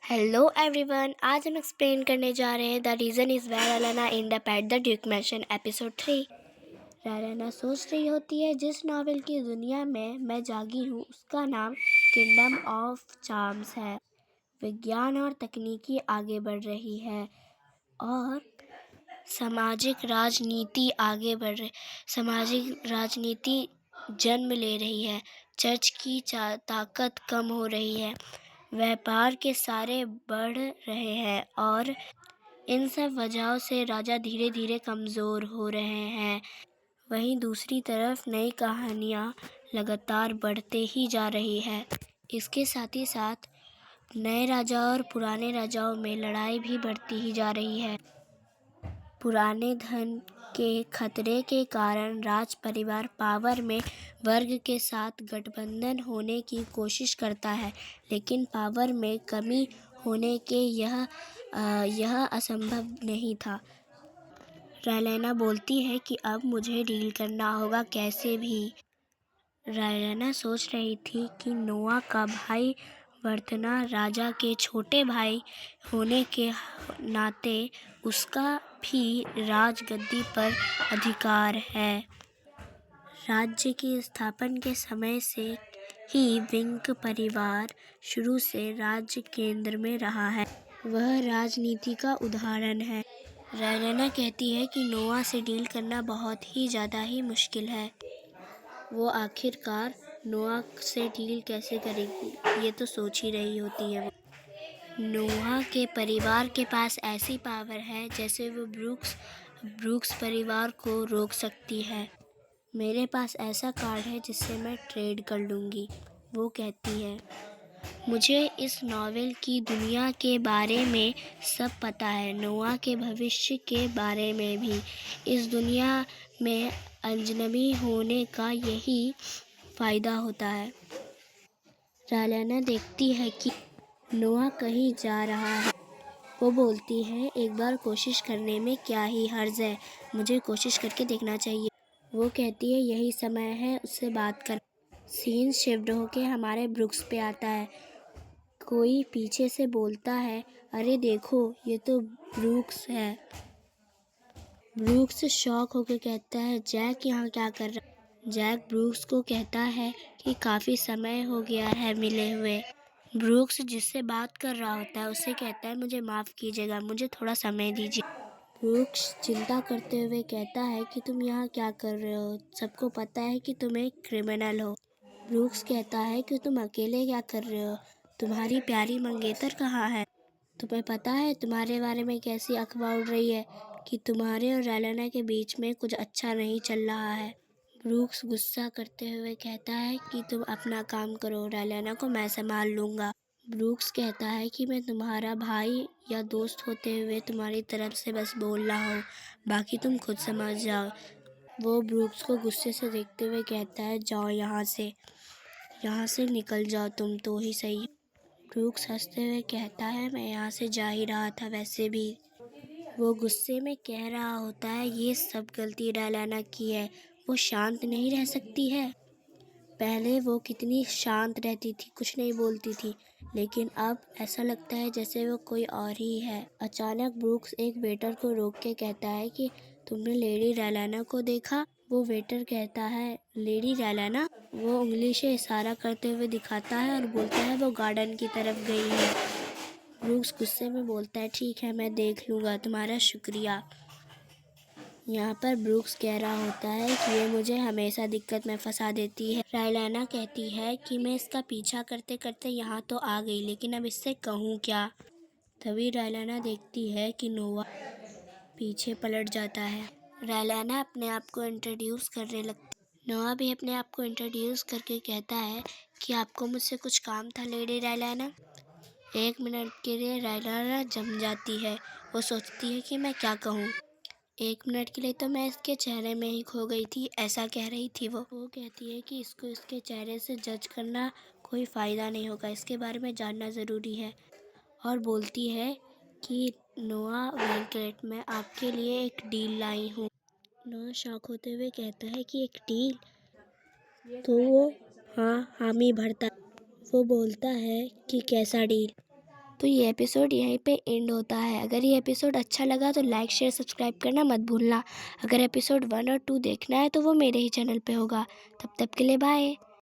Hello everyone, आज हम explain करने जा रहे हैं the reason is where Elena in the part the Duke mansion episode 3। Elena सोच रही होती है जिस नावल की दुनिया में मैं जागी हूँ उसका नाम किंगडम ऑफ चार्म्स है। विज्ञान और तकनीकी आगे बढ़ रही है और सामाजिक राजनीति जन्म ले रही है। चर्च की ताकत कम हो रही है, व्यापार के सारे बढ़ रहे हैं और इन सब वजहों से राजा धीरे धीरे कमज़ोर हो रहे हैं। वहीं दूसरी तरफ नई कहानियाँ लगातार बढ़ते ही जा रही है। इसके साथ ही साथ नए राजा और पुराने राजाओं में लड़ाई भी बढ़ती ही जा रही है। पुराने धन के खतरे के कारण राज परिवार पावर में वर्ग के साथ गठबंधन होने की कोशिश करता है, लेकिन पावर में कमी होने के यह असंभव नहीं था। रायलेना बोलती है कि अब मुझे डील करना होगा कैसे भी। रायलेना सोच रही थी कि नोआ का भाई वर्तना राजा के छोटे भाई होने के नाते उसका भी राजगद्दी पर अधिकार है। राज्य की स्थापना के समय से ही विंग परिवार शुरू से राज्य केंद्र में रहा है। वह राजनीति का उदाहरण है। रायलेना कहती है कि नोआ से डील करना बहुत ही ज़्यादा ही मुश्किल है। वो आखिरकार नोआ से डील कैसे करेगी, ये तो सोच ही रही होती है। नोआ के परिवार के पास ऐसी पावर है जैसे वो ब्रूक्स परिवार को रोक सकती है। मेरे पास ऐसा कार्ड है जिससे मैं ट्रेड कर लूँगी, वो कहती है। मुझे इस नॉवेल की दुनिया के बारे में सब पता है, नोआ के भविष्य के बारे में भी। इस दुनिया में अजनबी होने का यही फ़ायदा होता है। रायलेना देखती है कि नोआ कहीं जा रहा है। वो बोलती है, एक बार कोशिश करने में क्या ही हर्ज है, मुझे कोशिश करके देखना चाहिए। वो कहती है, यही समय है उससे बात कर। सीन शिफ्ट होके हमारे ब्रूक्स पे आता है। कोई पीछे से बोलता है, अरे देखो ये तो ब्रूक्स है। ब्रूक्स शॉक होकर कहता है, जैक यहाँ क्या कर रहा है? जैक ब्रूक्स को कहता है कि काफ़ी समय हो गया है मिले हुए। ब्रूक्स जिससे बात कर रहा होता है उससे कहता है, मुझे माफ़ कीजिएगा, मुझे थोड़ा समय दीजिए। ब्रूक्स चिंता करते हुए कहता है कि तुम यहाँ क्या कर रहे हो? सबको पता है कि तुम एक क्रिमिनल हो। ब्रूक्स कहता है कि तुम अकेले क्या कर रहे हो? तुम्हारी प्यारी मंगेतर कहाँ है? तुम्हें पता है तुम्हारे बारे में कैसी अफवाह उड़ रही है कि तुम्हारे और रायलेना के बीच में कुछ अच्छा नहीं चल रहा है। ब्रूक्स गुस्सा करते हुए कहता है कि तुम अपना काम करो, रायलेना को मैं संभाल लूँगा। ब्रूक्स कहता है कि मैं तुम्हारा भाई या दोस्त होते हुए तुम्हारी तरफ से बस बोल रहा हूँ, बाकी तुम खुद समझ जाओ। वो ब्रूक्स को गुस्से से देखते हुए कहता है, जाओ यहाँ से निकल जाओ, तुम तो ही सही। ब्रूक्स हंसते हुए कहता है, मैं यहाँ से जा ही रहा था वैसे भी। वो गुस्से में कह रहा होता है, ये सब गलती रायलेना की है, वो शांत नहीं रह सकती है। पहले वो कितनी शांत रहती थी, कुछ नहीं बोलती थी, लेकिन अब ऐसा लगता है जैसे वो कोई और ही है। अचानक ब्रूक्स एक वेटर को रोक के कहता है कि तुमने लेडी रायलेना को देखा? वो वेटर कहता है, लेडी रायलेना? वो उंगली से इशारा करते हुए दिखाता है और बोलता है, वो गार्डन की तरफ गई है। ब्रूक्स गुस्से में बोलता है, ठीक है मैं देख लूँगा, तुम्हारा शुक्रिया। यहाँ पर ब्रूक्स कह रहा होता है कि ये मुझे हमेशा दिक्कत में फंसा देती है। रायलेना कहती है कि मैं इसका पीछा करते करते यहाँ तो आ गई, लेकिन अब इससे कहूँ क्या? तभी रायलेना देखती है कि नोआ पीछे पलट जाता है। रायलेना अपने आप को इंट्रोड्यूस करने लगती। नोआ भी अपने आप को इंट्रोड्यूस करके कहता है कि आपको मुझसे कुछ काम था लेडी रायलेना। 1 मिनट के लिए रायलेना जम जाती है। वो सोचती है कि मैं क्या कहूँ। 1 मिनट के लिए तो मैं इसके चेहरे में ही खो गई थी, ऐसा कह रही थी वो कहती है कि इसको इसके चेहरे से जज करना कोई फ़ायदा नहीं होगा, इसके बारे में जानना ज़रूरी है। और बोलती है कि नोआ वेंकलेट, मैं आपके लिए एक डील लाई हूँ। नोआ शॉक होते हुए कहता है कि एक डील? तो वो हाँ हामी भरता। वो बोलता है कि कैसा डील? तो ये एपिसोड यहीं पे एंड होता है। अगर ये एपिसोड अच्छा लगा तो लाइक शेयर सब्सक्राइब करना मत भूलना। अगर एपिसोड 1 और 2 देखना है तो वो मेरे ही चैनल पे होगा। तब तक के लिए बाय।